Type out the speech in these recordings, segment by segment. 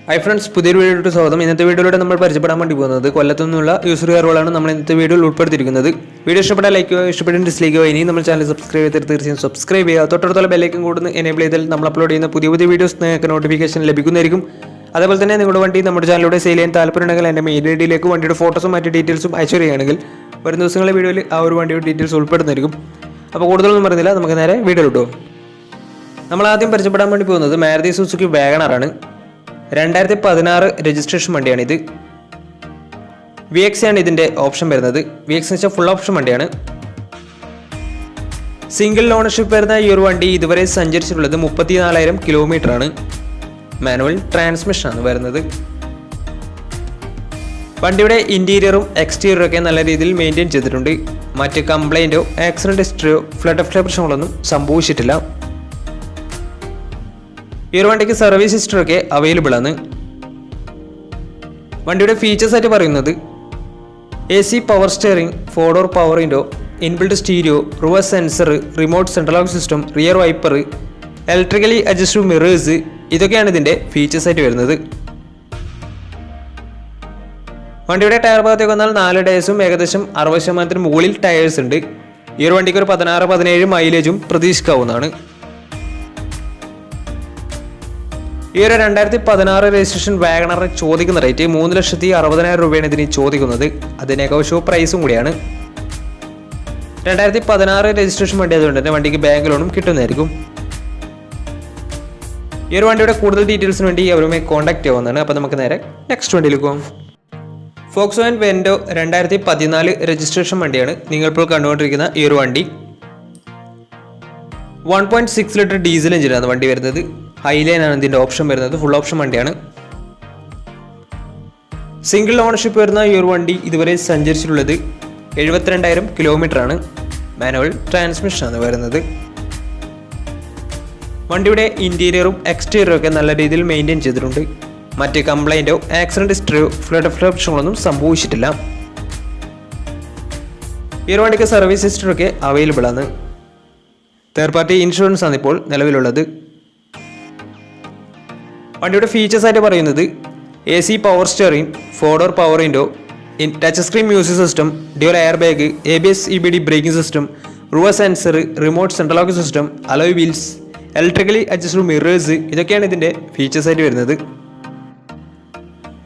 Hi friends, പുതിയൊരു വീഡിയോയിലോട്ട് സ്വാഗതം. ഇന്നത്തെ വീഡിയോയിലൂടെ നമ്മൾ പരിചയപ്പെടാൻ വേണ്ടി പോകുന്നത് കൊല്ലത്തു നിന്നുള്ള യൂസർ കാറുകളാണ് നമ്മൾ ഇന്നത്തെ വീഡിയോയിൽ ഉൾപ്പെടുത്തിയിരിക്കുന്നത്. വീഡിയോ ഇഷ്ടപ്പെട്ടാൽ ലൈക്ക് ചെയ്യുക, ഇഷ്ടപ്പെട്ടാൽ ഡിസ്ലൈക്ക് ചെയ്യുക. ഇനി നമ്മൾ ചാനൽ സബ്സ്ക്രൈബ് ചെയ്തിട്ട് തീർച്ചയായും സബ്സ്ക്രൈബ് ചെയ്യുക. തൊട്ടടുത്തുള്ള ബെല്ലൈക്കൻ കൂടുന്ന എനേബിൾ ചെയ്താൽ നമ്മൾ അപ്ലോഡ് ചെയ്യുന്ന പുതിയ വീഡിയോസ് നിങ്ങൾക്ക് നോട്ടിഫിക്കേഷൻ ലഭിക്കുന്നതായിരിക്കും. അതേപോലെ തന്നെ നിങ്ങളുടെ വണ്ടി നമ്മുടെ ചാനലിലൂടെ സെയിൽ ചെയ്യാൻ താല്പര്യമുണ്ടെങ്കിൽ എൻ്റെ മെയിൽ ഐ ഡിയിലേക്ക് വണ്ടിയുടെ ഫോട്ടോസും മറ്റ് ഡീറ്റെയിൽസും അയച്ചു തരികയാണെങ്കിൽ വരും ദിവസങ്ങളിലെ വീഡിയോയിൽ ആ ഒരു വണ്ടിയുടെ ഡീറ്റെയിൽസ് ഉൾപ്പെടുന്നതായിരിക്കും. അപ്പോൾ കൂടുതലൊന്നും പറയുന്നില്ല, നമുക്ക് നേരെ വീഡിയോയിലോട്ട് പോകും. നമ്മൾ ആദ്യം പരിചയപ്പെടാൻ വേണ്ടി പോകുന്നത് മാരുതി സുസുക്കി വാഗണറാണ്. 2016 രജിസ്ട്രേഷൻ വണ്ടിയാണിത്. VX ആണ് ഇതിൻ്റെ ഓപ്ഷൻ വരുന്നത്. VX എന്ന് വെച്ചാൽ ഫുൾ ഓപ്ഷൻ വണ്ടിയാണ്. സിംഗിൾ ഓണർഷിപ്പ് വരുന്ന ഈ ഒരു വണ്ടി ഇതുവരെ സഞ്ചരിച്ചിട്ടുള്ളത് 34,000 കിലോമീറ്റർ ആണ്. മാനുവൽ ട്രാൻസ്മിഷൻ ആണ് വരുന്നത്. വണ്ടിയുടെ ഇന്റീരിയറും എക്സ്റ്റീരിയറും ഒക്കെ നല്ല രീതിയിൽ മെയിൻറ്റെയിൻ ചെയ്തിട്ടുണ്ട്. മറ്റ് കംപ്ലൈൻറ്റോ ആക്സിഡന്റ് ഹിസ്റ്ററിയോ ഫ്ലഡ് പ്രശ്നങ്ങളൊന്നും സംഭവിച്ചിട്ടില്ല. ഈ ഒരു വണ്ടിക്ക് സർവീസ് ഹിസ്റ്ററൊക്കെ അവൈലബിൾ ആണ്. വണ്ടിയുടെ ഫീച്ചേഴ്സ് ആയിട്ട് പറയുന്നത് AC power steering, 4 door power window, inbuilt stereo, reverse sensor, remote central lock system, rear wiper, electrically adjustable mirrors, ഇതൊക്കെയാണ് ഇതിൻ്റെ ഫീച്ചേഴ്സ് ആയിട്ട് വരുന്നത്. വണ്ടിയുടെ ടയർ ഭാഗത്തേക്ക് വന്നാൽ 4 ടയേഴ്സും ഏകദേശം 60% മുകളിൽ ടയേഴ്സ് ഉണ്ട്. ഈ ഒരു വണ്ടിക്ക് ഒരു 16-17 മൈലേജും പ്രതീക്ഷിക്കാവുന്നതാണ്. ഈ ഒരു 2016 രജിസ്ട്രേഷൻ വാഗണർ ചോദിക്കുന്ന റേറ്റ് 3,60,000 രൂപയാണ് ഇതിന് ചോദിക്കുന്നത്. അത് നെഗോഷ്യബിൾ പ്രൈസും കൂടിയാണ്. 2016 രജിസ്ട്രേഷൻ വണ്ടി ആയതുകൊണ്ട് തന്നെ വണ്ടിക്ക് ബാങ്ക് ലോണും കിട്ടുന്നതായിരിക്കും. ഈ ഒരു വണ്ടിയുടെ കൂടുതൽ ഡീറ്റെയിൽസിന് വേണ്ടി അവരുമായി കോൺടാക്ട് ചെയ്യാവുന്നതാണ്. അപ്പോൾ നമുക്ക് നേരെ നെക്സ്റ്റ് വണ്ടിയിലേക്ക് പോകാം. ഫോക്സ്വാഗൻ വെൻഡോ 2014 രജിസ്ട്രേഷൻ വണ്ടിയാണ് നിങ്ങളിപ്പോൾ കണ്ടുകൊണ്ടിരിക്കുന്ന ഈ ഒരു വണ്ടി. 1.6 ലിറ്റർ ഡീസൽ എഞ്ചിനാണ് വണ്ടി വരുന്നത്. ഹൈലൈനാണ് ഇതിൻ്റെ ഓപ്ഷൻ വരുന്നത്. ഫുൾ ഓപ്ഷൻ വണ്ടിയാണ്. സിംഗിൾ ഓണർഷിപ്പ് വരുന്ന ഈ ഒരു വണ്ടി ഇതുവരെ സഞ്ചരിച്ചിട്ടുള്ളത് 72,000 കിലോമീറ്റർ ആണ്. മാനുവൽ ട്രാൻസ്മിഷൻ ആണ് വരുന്നത്. വണ്ടിയുടെ ഇന്റീരിയറും എക്സ്റ്റീരിയറും ഒക്കെ നല്ല രീതിയിൽ മെയിൻറ്റെയിൻ ചെയ്തിട്ടുണ്ട്. മറ്റ് കംപ്ലൈൻറ്റോ ആക്സിഡന്റ് ഹിസ്റ്ററിയോ ഫ്ലഡ് പ്രശ്നങ്ങളൊന്നും സംഭവിച്ചിട്ടില്ല. ഈ ഒരു വണ്ടിക്ക് സർവീസ് ഹിസ്റ്ററൊക്കെ അവൈലബിൾ ആണ്. തേർഡ് പാർട്ടി ഇൻഷുറൻസ് ആണ് ഇപ്പോൾ നിലവിലുള്ളത്. വണ്ടിയുടെ ഫീച്ചേഴ്സ് ആയിട്ട് പറയുന്നത് AC power steering, 4 door power window, touch screen music system, dual air bag, ABS EBD braking system, reverse sensor, remote central lock system, alloy wheels, electrically adjustable mirrors, ഇതൊക്കെയാണ് ഇതിൻ്റെ features ആയിട്ട് വരുന്നത്.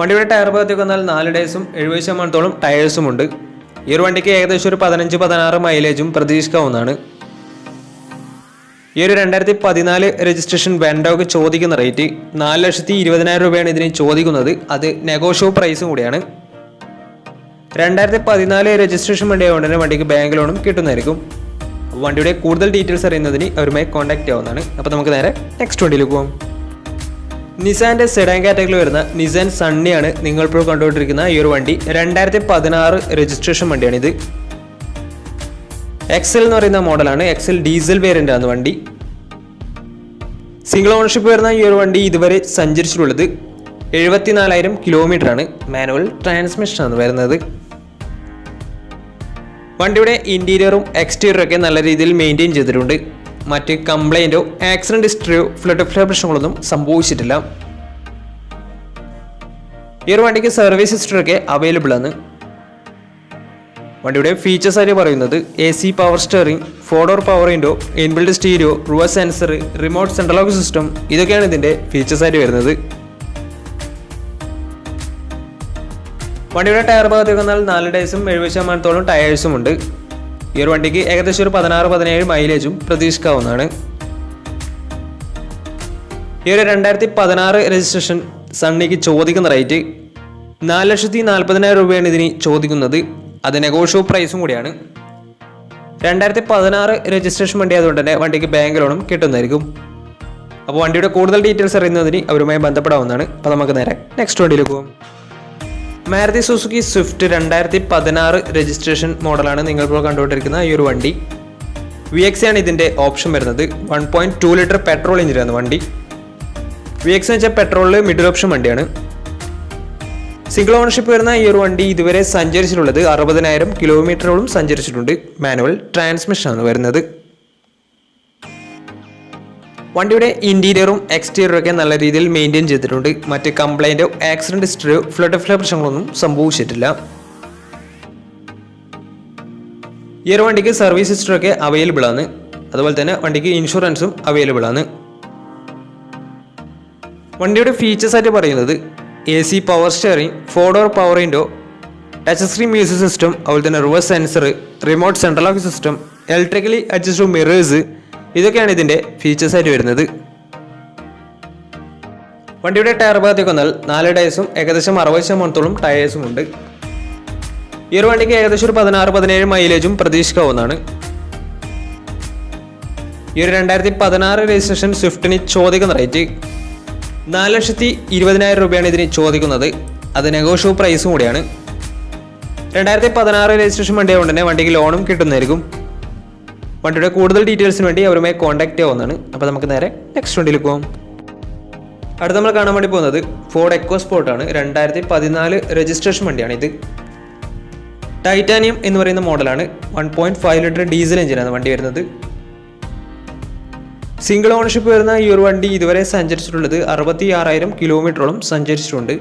വണ്ടിയുടെ ടയർ ഭാഗത്തേക്ക് വന്നാൽ 4 ടയേഴ്സും 70% ടയേഴ്സും ഉണ്ട്. ഈ ഒരു വണ്ടിക്ക് ഏകദേശം ഒരു 15-16 മൈലേജും പ്രതീക്ഷിക്കാവുന്നതാണ്. ഈ ഒരു 2014 രജിസ്ട്രേഷൻ വെൻഡോക്ക് ചോദിക്കുന്ന റേറ്റ് 4,20,000 രൂപയാണ് ഇതിന് ചോദിക്കുന്നത്. അത് നെഗോഷ്യബിൾ പ്രൈസും കൂടിയാണ്. 2014 രജിസ്ട്രേഷൻ വണ്ടി ആയതുകൊണ്ട് തന്നെ വണ്ടിക്ക് ബാങ്ക് ലോണും കിട്ടുന്നതായിരിക്കും. വണ്ടിയുടെ കൂടുതൽ ഡീറ്റെയിൽസ് അറിയുന്നതിന് അവരുമായി കോൺടാക്ട് ചെയ്യാവുന്നതാണ്. അപ്പോൾ നമുക്ക് നേരെ നെക്സ്റ്റ് വണ്ടിയിലേക്ക് പോകാം. നിസാൻ്റെ സെഡാൻ കാറ്റഗറിയിൽ വരുന്ന നിസാൻ സണ്ണിയാണ് നിങ്ങളിപ്പോൾ കണ്ടുകൊണ്ടിരിക്കുന്ന ഈ ഒരു വണ്ടി. 2016 രജിസ്ട്രേഷൻ വണ്ടിയാണിത്. XL എന്ന് പറയുന്ന മോഡലാണ്. XL ഡീസൽ വേരിയൻ്റ് ആണ് വണ്ടി. സിംഗിൾ ഓണർഷിപ്പ് വരുന്ന ഈ ഒരു വണ്ടി ഇതുവരെ സഞ്ചരിച്ചിട്ടുള്ളത് 74,000 കിലോമീറ്റർ ആണ്. മാനുവൽ ട്രാൻസ്മിഷൻ ആണ് വരുന്നത്. വണ്ടിയുടെ ഇന്റീരിയറും എക്സ്റ്റീരിയറും ഒക്കെ നല്ല രീതിയിൽ മെയിൻറ്റെയിൻ ചെയ്തിട്ടുണ്ട്. മറ്റ് കംപ്ലൈൻറ്റോ ആക്സിഡന്റ് ഹിസ്റ്ററിയോ ഫ്ലഡ് പ്രശ്നങ്ങളൊന്നും സംഭവിച്ചിട്ടില്ല. ഈ ഒരു വണ്ടിക്ക് സർവീസ് ഹിസ്റ്ററൊക്കെ അവൈലബിൾ ആണ്. വണ്ടിയുടെ ഫീച്ചേഴ്സ് ആയിട്ട് പറയുന്നത് AC power steering, 4 door power window, inbuilt stereo, reverse sensor, remote central lock system, ഇതൊക്കെയാണ് ഇതിൻ്റെ ഫീച്ചേഴ്സ് ആയിട്ട് വരുന്നത്. വണ്ടിയുടെ ടയർ ഭാഗത്തേക്ക് വന്നാൽ 4 ടയേഴ്സും 70% ടയേഴ്സും ഉണ്ട്. ഈ ഒരു വണ്ടിക്ക് ഏകദേശം ഒരു 16-17 മൈലേജും പ്രതീക്ഷിക്കാവുന്നതാണ്. ഈ ഒരു 2016 രജിസ്ട്രേഷൻ സണ്ണിക്ക് ചോദിക്കുന്ന റേറ്റ് 4,40,000 രൂപയാണ് ഇതിന് ചോദിക്കുന്നത്. അത് നെഗോഷ്യബിൾ പ്രൈസും കൂടിയാണ്. 2016 രജിസ്ട്രേഷൻ വണ്ടി ആയതുകൊണ്ട് തന്നെ വണ്ടിക്ക് ബാങ്ക് ലോണും കിട്ടുന്നതായിരിക്കും. അപ്പോൾ വണ്ടിയുടെ കൂടുതൽ ഡീറ്റെയിൽസ് അറിയുന്നതിന് അവരുമായി ബന്ധപ്പെടാവുന്നതാണ്. അപ്പോൾ നമുക്ക് നേരെ നെക്സ്റ്റ് വണ്ടിയിലേക്ക് പോകും. മാരുതി സുസുക്കി സ്വിഫ്റ്റ് 2016 രജിസ്ട്രേഷൻ മോഡലാണ് നിങ്ങളിപ്പോൾ കണ്ടുകൊണ്ടിരിക്കുന്ന ഈ ഒരു വണ്ടി. VX ആണ് ഇതിൻ്റെ ഓപ്ഷൻ വരുന്നത്. 1.2 ലിറ്റർ പെട്രോൾ എഞ്ചിനാണ് വണ്ടി. VX എന്ന് വെച്ചാൽ പെട്രോളിൽ മിഡിൽ ഓപ്ഷൻ വണ്ടിയാണ്. സിംഗിൾ ഓണർഷിപ്പ് വരുന്ന ഈ ഒരു വണ്ടി ഇതുവരെ സഞ്ചരിച്ചിട്ടുള്ളത് 60,000 കിലോമീറ്ററോളം സഞ്ചരിച്ചിട്ടുണ്ട്. മാനുവൽ ട്രാൻസ്മിഷൻ ആണ് വരുന്നത്. വണ്ടിയുടെ ഇൻറ്റീരിയറും എക്സ്റ്റീരിയറും ഒക്കെ നല്ല രീതിയിൽ മെയിൻറ്റെയിൻ ചെയ്തിട്ടുണ്ട്. മറ്റ് കംപ്ലൈൻറ്റോ ആക്സിഡൻറ്റ് ഹിസ്റ്ററിയോ ഫ്ലഡ് പ്രശ്നങ്ങളൊന്നും സംഭവിച്ചിട്ടില്ല. ഈ ഒരു വണ്ടിക്ക് സർവീസ് ഹിസ്റ്ററൊക്കെ അവൈലബിൾ ആണ്. അതുപോലെ തന്നെ വണ്ടിക്ക് ഇൻഷുറൻസും അവൈലബിൾ ആണ്. വണ്ടിയുടെ ഫീച്ചേഴ്സ് ആയിട്ട് പറയുന്നത് AC power steering, 4-door power window, touch screen music system, അതുപോലെ തന്നെ reverse sensor, remote central lock system, electrically adjustable mirrors, ഇതൊക്കെയാണ് ഇതിൻ്റെ ഫീച്ചേഴ്സ് ആയിട്ട് വരുന്നത്. വണ്ടിയുടെ ടയർ ഭാഗത്തേക്ക് വന്നാൽ 4 ടയേഴ്സും ഏകദേശം 60% ടയേഴ്സും ഉണ്ട്. ഈ ഒരു വണ്ടിക്ക് ഏകദേശം ഒരു 16-17 മൈലേജും പ്രതീക്ഷിക്കാവുന്നതാണ്. ഈ ഒരു 2016 രജിസ്ട്രേഷൻ സ്വിഫ്റ്റിന് ചോദിക്കുന്ന റേറ്റ് 4,20,000 രൂപയാണ് ഇതിന് ചോദിക്കുന്നത്. അത് നെഗോഷ്യബിൾ പ്രൈസും കൂടിയാണ്. 2016 രജിസ്ട്രേഷൻ വണ്ടിയായതുകൊണ്ട് തന്നെ വണ്ടിക്ക് ലോണും കിട്ടുന്നതായിരിക്കും. വണ്ടിയുടെ കൂടുതൽ ഡീറ്റെയിൽസിന് വേണ്ടി അവരുമായി കോൺടാക്ട് ചെയ്യാവുന്നതാണ്. അപ്പോൾ നമുക്ക് നേരെ നെക്സ്റ്റ് വണ്ടിയിലേക്ക് പോകാം. അടുത്ത് നമ്മൾ കാണാൻ വേണ്ടി പോകുന്നത് ഫോർഡ് എക്കോസ്പോർട്ട് ആണ്. 2014 രജിസ്ട്രേഷൻ വണ്ടിയാണ് ഇത്. ടൈറ്റാനിയം എന്ന് പറയുന്ന മോഡലാണ്. 1.5 ലിറ്റർ ഡീസൽ എഞ്ചിനാണ് വണ്ടി വരുന്നത്. സിംഗിൾ ഓണർഷിപ്പ് വരുന്ന ഈ ഒരു വണ്ടി ഇതുവരെ സഞ്ചരിച്ചിട്ടുള്ളത് 66,000 കിലോമീറ്ററോളം സഞ്ചരിച്ചിട്ടുണ്ട്.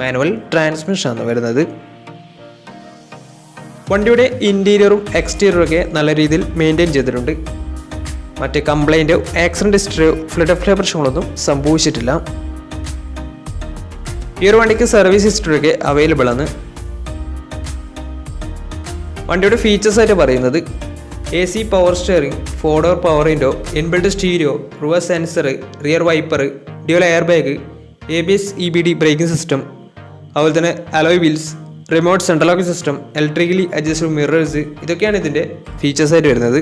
മാനുവൽ ട്രാൻസ്മിഷനാണ് വരുന്നത്. വണ്ടിയുടെ ഇൻറ്റീരിയറും എക്സ്റ്റീരിയറും ഒക്കെ നല്ല രീതിയിൽ മെയിൻറ്റെയിൻ ചെയ്തിട്ടുണ്ട്. മറ്റ് കംപ്ലൈൻറ്റോ ആക്സിഡൻറ്റ് ഹിസ്റ്ററിയോ ഫ്ലഡ് പ്രശ്നങ്ങളൊന്നും സംഭവിച്ചിട്ടില്ല. ഈ ഒരു വണ്ടിക്ക് സർവീസ് ഹിസ്റ്ററിയൊക്കെ അവൈലബിൾ ആണ്. വണ്ടിയുടെ ഫീച്ചേഴ്സ് ആയിട്ട് പറയുന്നത് AC power steering, 4-door power window, inbuilt stereo, reverse sensor, rear wiper, dual air bag, ABS EBD braking system, അതുപോലെ തന്നെ alloy wheels, remote central lock system, electrically adjustable mirrors, ഇതൊക്കെയാണ് ഇതിൻ്റെ features ആയിട്ട് വരുന്നത്.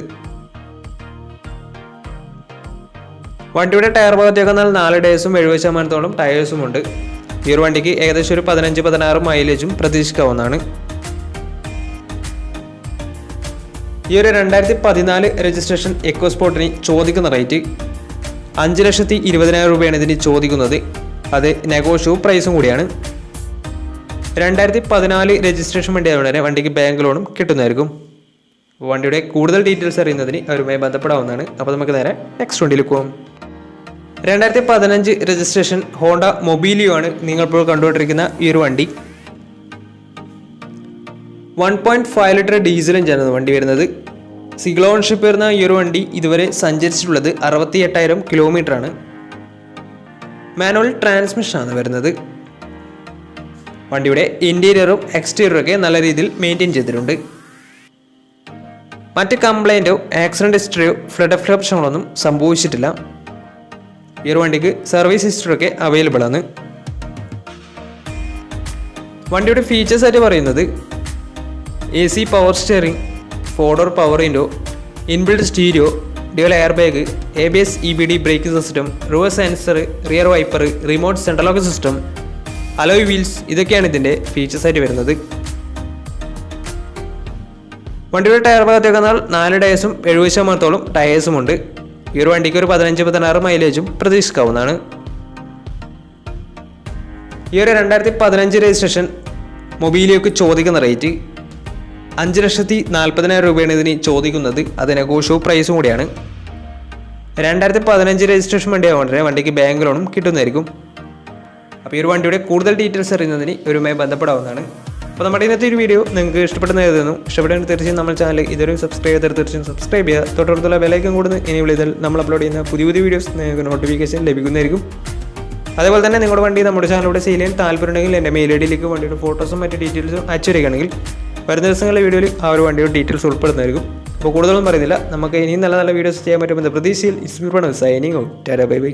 വണ്ടിയുടെ ടയർ ഭാഗത്തേക്ക് വന്നാൽ 4 ടയേഴ്സും 70% ടയേഴ്സും ഉണ്ട്. ഈ ഒരു വണ്ടിക്ക് ഏകദേശം ഒരു 15-16 മൈലേജും പ്രതീക്ഷിക്കാവുന്നതാണ്. ഈ ഒരു 2014 രജിസ്ട്രേഷൻ എക്കോസ്പോർട്ടിന് ചോദിക്കുന്ന റേറ്റ് 5,20,000 രൂപയാണ് ഇതിന് ചോദിക്കുന്നത്. അത് നെഗോഷ്യബിൾ പ്രൈസും കൂടിയാണ്. 2014 രജിസ്ട്രേഷൻ വണ്ടി ആയതുകൊണ്ട് തന്നെ വണ്ടിക്ക് ബാങ്ക് ലോണും കിട്ടുന്നതായിരിക്കും. വണ്ടിയുടെ കൂടുതൽ ഡീറ്റെയിൽസ് അറിയുന്നതിന് അവരുമായി ബന്ധപ്പെടാവുന്നതാണ്. അപ്പോൾ നമുക്ക് നേരെ നെക്സ്റ്റ് വണ്ടിയിലേക്ക് പോകാം. 2015 രജിസ്ട്രേഷൻ ഹോണ്ട മൊബീലിയോ ആണ് നിങ്ങളിപ്പോൾ കണ്ടുകൊണ്ടിരിക്കുന്ന ഈ ഒരു വണ്ടി. 1.5 ലിറ്റർ ഡീസൽ എഞ്ചിനാണ് വണ്ടി വരുന്നത്. സിംഗിൾ ഓണർഷിപ്പ് വരുന്ന ഈ ഒരു വണ്ടി ഇതുവരെ സഞ്ചരിച്ചിട്ടുള്ളത് 68,000 കിലോമീറ്റർ ആണ്. മാനുവൽ ട്രാൻസ്മിഷനാണ് വരുന്നത്. വണ്ടിയുടെ ഇൻറ്റീരിയറും എക്സ്റ്റീരിയറും ഒക്കെ നല്ല രീതിയിൽ മെയിൻറ്റെയിൻ ചെയ്തിട്ടുണ്ട്. മറ്റ് കംപ്ലൈൻറ്റോ ആക്സിഡൻറ്റ് ഹിസ്റ്ററിയോ ഫ്ലഡ് പ്രശ്നങ്ങളൊന്നും സംഭവിച്ചിട്ടില്ല. ഈ ഒരു വണ്ടിക്ക് സർവീസ് ഹിസ്റ്ററിയൊക്കെ അവൈലബിൾ ആണ്. വണ്ടിയുടെ ഫീച്ചേഴ്സ് ആയിട്ട് പറയുന്നത് AC power steering, 4-door power window, inbuilt stereo, dual air bag, ABS EBD braking system, reverse sensor, rear wiper, remote central lock system, alloy wheels, ഇതൊക്കെയാണ് ഇതിൻ്റെ ഫീച്ചേഴ്സ് ആയിട്ട് വരുന്നത്. വണ്ടിയുടെ ടയർ ഭാഗത്തേക്ക് വന്നാൽ 4 ടയേഴ്സും 70% ടയേഴ്സും ഉണ്ട്. ഈ ഒരു വണ്ടിക്ക് ഒരു 15-16 മൈലേജും പ്രതീക്ഷിക്കാവുന്നതാണ്. ഈ ഒരു 2015 രജിസ്ട്രേഷൻ മൊബീലിയോക്ക് ചോദിക്കുന്ന റേറ്റ് 5,40,000 രൂപയാണ് ഇതിന് ചോദിക്കുന്നത്. അത് നെഗോഷ്യബിൾ പ്രൈസും കൂടിയാണ്. 2015 രജിസ്ട്രേഷൻ വണ്ടി ആയതുകൊണ്ട് തന്നെ വണ്ടിക്ക് ബാങ്ക് ലോണും കിട്ടുന്നതായിരിക്കും. അപ്പോൾ ഈ ഒരു വണ്ടിയുടെ കൂടുതൽ ഡീറ്റെയിൽസ് അറിയുന്നതിന് ഇവരുമായി ബന്ധപ്പെടാവുന്നതാണ്. അപ്പോൾ നമ്മുടെ ഇന്നത്തെ ഒരു വീഡിയോ നിങ്ങൾക്ക് ഇഷ്ടപ്പെടുന്നതായിരുന്നു. ഇഷ്ടപ്പെടുന്ന തീർച്ചയായും നമ്മൾ ചാനൽ ഇതുവരെ സബ്സ്ക്രൈബ് ചെയ്താൽ തീർച്ചയായും സബ്സ്ക്രൈബ് ചെയ്യുക. തൊട്ടടുത്തുള്ള ബെലൈക്കൺ കൂടുന്ന ഇനി വിളിച്ചാൽ നമ്മൾ അപ്ലോഡ് ചെയ്യുന്ന പുതിയ വീഡിയോസ് നിങ്ങൾക്ക് നോട്ടിഫിക്കേഷൻ ലഭിക്കുന്നതായിരിക്കും. അതേപോലെ തന്നെ നിങ്ങളുടെ വണ്ടി നമ്മുടെ ചാനലിലൂടെ സെയിൽ ചെയ്യാൻ താല്പര്യമുണ്ടെങ്കിൽ എൻ്റെ മെയിൽ ഐഡിയിലേക്ക് വണ്ടിയുടെ ഫോട്ടോസും മറ്റ് ഡീറ്റെയിൽസും അയച്ചു തരികയാണെങ്കിൽ വരുന്ന ദിവസങ്ങളിലെ വീഡിയോയിൽ ആ ഒരു വണ്ടിയുടെ ഡീറ്റെയിൽസ് ഉൾപ്പെടുന്നതായിരിക്കും. അപ്പോൾ കൂടുതലൊന്നും പറയുന്നില്ല. നമുക്ക് ഇനിയും നല്ല നല്ല വീഡിയോസ് ചെയ്യാൻ പറ്റുമെന്ന പ്രതീക്ഷയിൽ ഇസ്മിർപ്പാണ് signing out. Tata bye by.